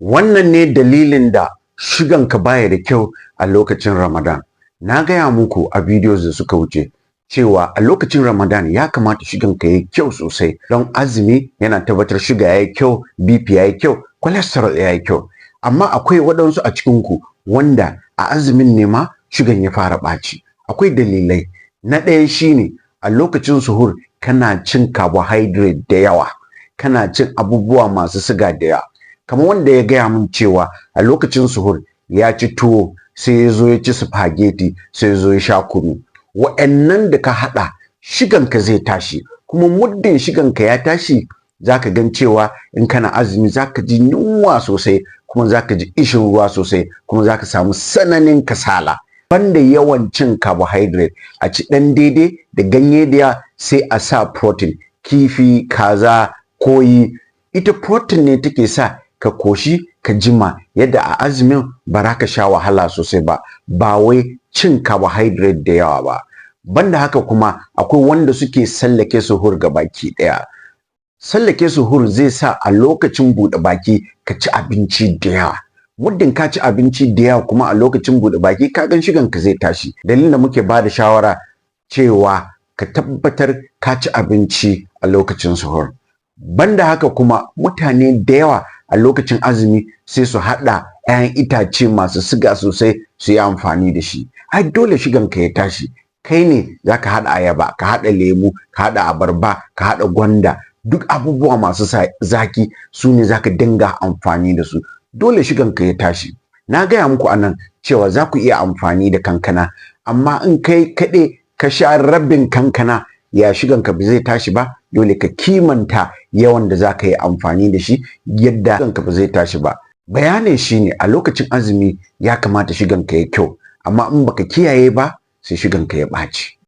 Wannan ne dalilin da shuganka baya da kyau a lokacin Ramadan. Na gaya muku a videos da suka wuce cewa a lokacin Ramadan ya kamata shuganka yayi kyau sosai don azumi yana tabbatar shuga yayi kyau, BP yayi kyau, cholesterol yayi kyau. Amma akwai waɗansu a cikin ku wanda a azumin ne ma shugan ya fara ɓaci. Akwai dalilai. Na ɗaya shine a lokacin suhur kana cin carbohydrate da yawa, kana cin abubuwa masu siga da yawa. Kamar wanda ya gaya min cewa a lokacin suhur ya ci tuwo sai ya zo ya ci spaghetti sai ya zo ya sha kunu. Wa'annan da ka haɗa shiganka zai tashi, kuma muddin shiganka ya tashi zaka gan cewa in kana azumi zaka ji yunwa sosai, kuma zaka ji ishin ruwa sosai, kuma zaka samu sananin kasala. Banda yawan cin carbohydrate, a ci ɗan daidai da ganye da sai a sa protein, kifi, kaza, koyi. Ita protein ne take sa ka koshi ka jima, yadda a azumin ba za ka sha wahala sosai ba wai cin carbohydrate da yawa ba. Banda haka kuma akwai wanda suke sallake suhur ga baki ɗaya. Sallake suhur zai sa a lokacin buɗe baki ka ci abinci da yawa. Muddin ka ci abinci da yawa kuma a lokacin buɗe baki ka gan shiganka zai tashi. Dalilin da muke ba da shawara cewa ka tabbatar ka ci abinci a lokacin suhur. Banda haka kuma mutane da yawa a lokacin azumi sai su haɗa 'ya'yan itace masu siga sosai su yi amfani da shi. Ai dole shiganka ya tashi. Kai ne za ka haɗa ayaba, ka haɗa lemu, ka haɗa abarba, ka haɗa gwanda. Duk abubuwa masu zaki su ne za ka dinga amfani da su. Dole shiganka ya tashi. Na gaya muku anan cewa za ku iya amfani da kankana, amma in kai kaɗai ka sha rabin kankana, ya shiganka ba zai tashi ba. Dole ka kimanta yawan da za ka yi amfani da shi yadda shiganka ba zai tashi ba. Bayanin shine a lokacin azumi ya kamata shiganka ya kyau, amma in baka kiyaye ba sai shiganka ya ɓaci.